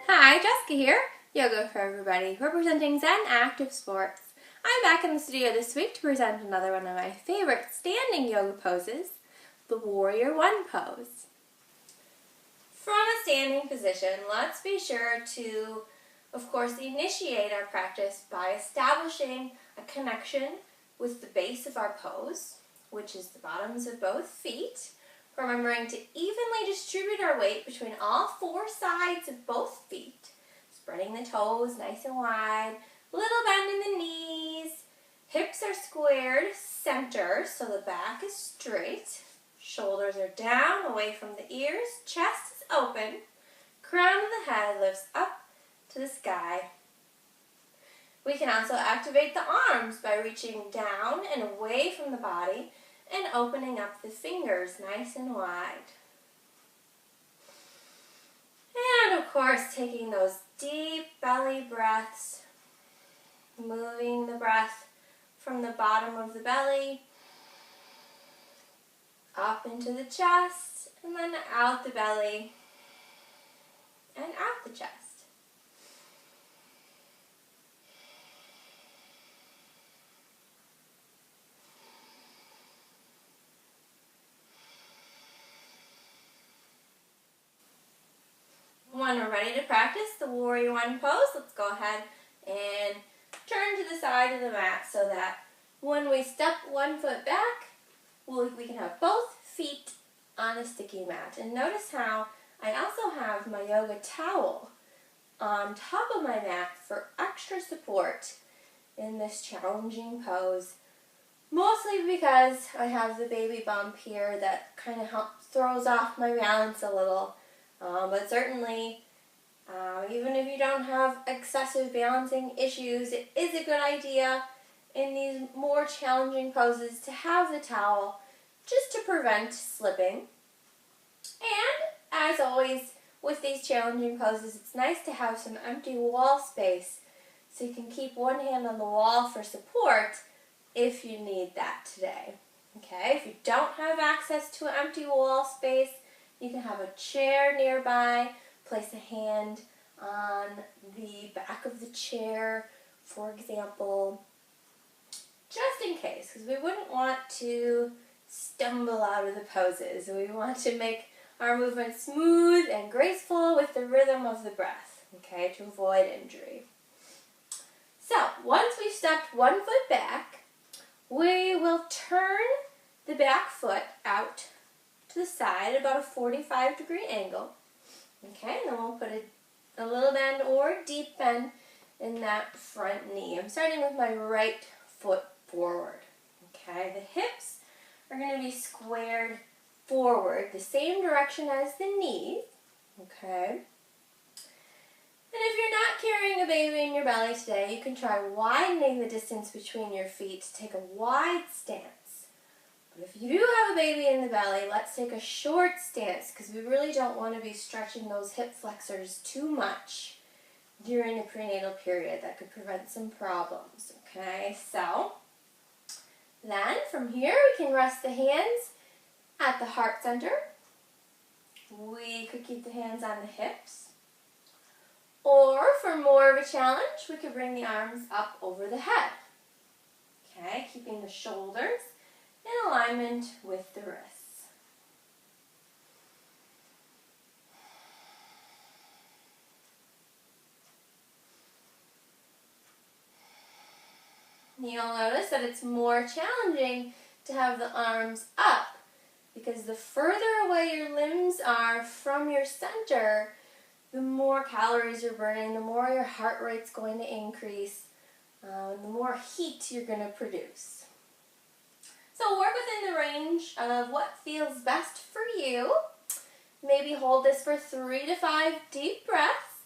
Hi, Jessica here, Yoga for Everybody, representing Zen Active Sports. I'm back in the studio this week to present another one of my favorite standing yoga poses, the Warrior One pose. From a standing position, let's be sure to, of course, initiate our practice by establishing a connection with the base of our pose, which is the bottoms of both feet. Remembering to evenly distribute our weight between all four sides of both feet. Spreading the toes nice and wide, little bend in the knees. Hips are squared center so the back is straight. Shoulders are down, away from the ears. Chest is open. Crown of the head lifts up to the sky. We can also activate the arms by reaching down and away from the body and opening up the fingers nice and wide. And of course, taking those deep belly breaths, moving the breath from the bottom of the belly up into the chest, and then out the belly and out the chest. When we're ready to practice the Warrior One pose, let's go ahead and turn to the side of the mat so that when we step one foot back, we can have both feet on a sticky mat. And notice how I also have my yoga towel on top of my mat for extra support in this challenging pose. Mostly because I have the baby bump here that kind of throws off my balance a little. But certainly, even if you don't have excessive balancing issues, it is a good idea in these more challenging poses to have the towel just to prevent slipping. And as always, with these challenging poses, it's nice to have some empty wall space so you can keep one hand on the wall for support if you need that today. Okay, if you don't have access to an empty wall space, you can have a chair nearby, place a hand on the back of the chair, for example, just in case, because we wouldn't want to stumble out of the poses. We want to make our movement smooth and graceful with the rhythm of the breath, okay, to avoid injury. So, once we've stepped one foot back, we will turn the back foot out to the side, about a 45-degree angle. Okay, and then we'll put a little bend or deep bend in that front knee. I'm starting with my right foot forward. Okay, the hips are going to be squared forward, the same direction as the knees. Okay. And if you're not carrying a baby in your belly today, you can try widening the distance between your feet to take a wide stance. But if you do have a baby in the belly, let's take a short stance because we really don't want to be stretching those hip flexors too much during the prenatal period. That could prevent some problems. Okay, so then from here we can rest the hands at the heart center. We could keep the hands on the hips. Or for more of a challenge, we could bring the arms up over the head. Okay, keeping the shoulders in alignment with the wrists. You'll notice that it's more challenging to have the arms up because the further away your limbs are from your center, the more calories you're burning, the more your heart rate's going to increase, the more heat you're going to produce. So work within the range of what feels best for you. Maybe hold this for 3 to 5 deep breaths,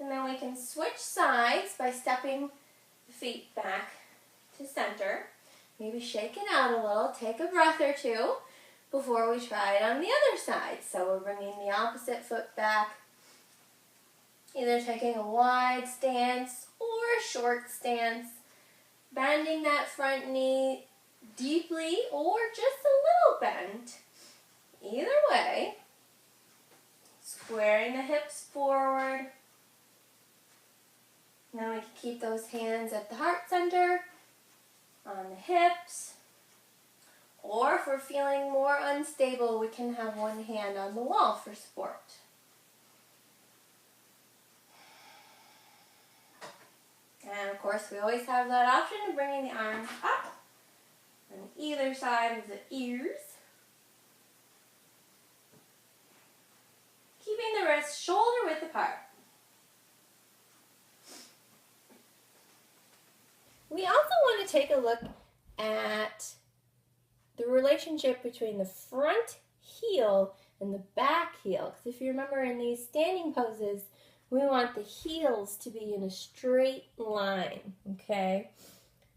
and then we can switch sides by stepping the feet back to center. Maybe shake it out a little, take a breath or two before we try it on the other side. So we're bringing the opposite foot back, either taking a wide stance or a short stance, bending that front knee deeply or just a little bend either way, squaring the hips forward. Now we can keep those hands at the heart center, on the hips. Or if we're feeling more unstable, we can have one hand on the wall for support. And of course, we always have that option of bringing the arms up on either side of the ears. Keeping the wrists shoulder width apart. We also want to take a look at the relationship between the front heel and the back heel. Because if you remember in these standing poses, we want the heels to be in a straight line, okay?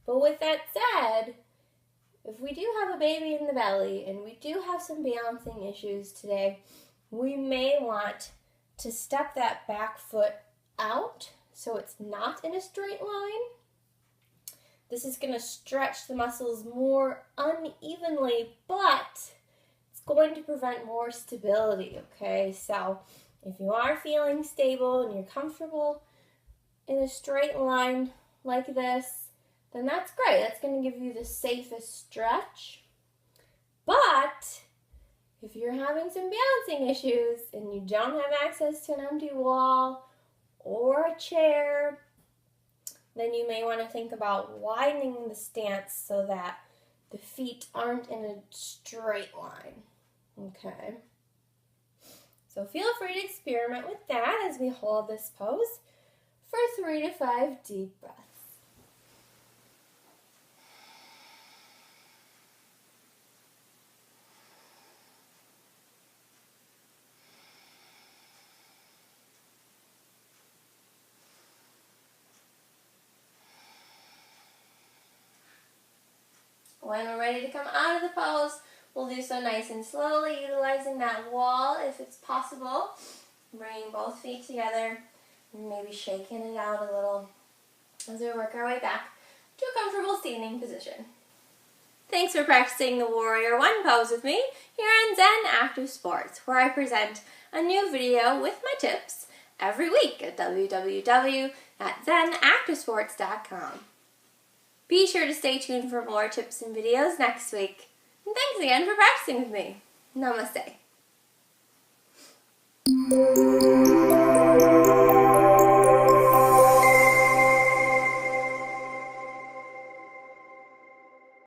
But with that said, if we do have a baby in the belly and we do have some balancing issues today, we may want to step that back foot out so it's not in a straight line. This is going to stretch the muscles more unevenly, but it's going to prevent more stability, okay? So if you are feeling stable and you're comfortable in a straight line like this, then that's great. That's going to give you the safest stretch. But if you're having some balancing issues and you don't have access to an empty wall or a chair, then you may want to think about widening the stance so that the feet aren't in a straight line. Okay. So feel free to experiment with that as we hold this pose for 3 to 5 deep breaths. When we're ready to come out of the pose, we'll do so nice and slowly, utilizing that wall if it's possible. Bringing both feet together and maybe shaking it out a little as we work our way back to a comfortable standing position. Thanks for practicing the Warrior One pose with me here on Zen Active Sports, where I present a new video with my tips every week at www.zenactivesports.com. Be sure to stay tuned for more tips and videos next week. And thanks again for practicing with me. Namaste.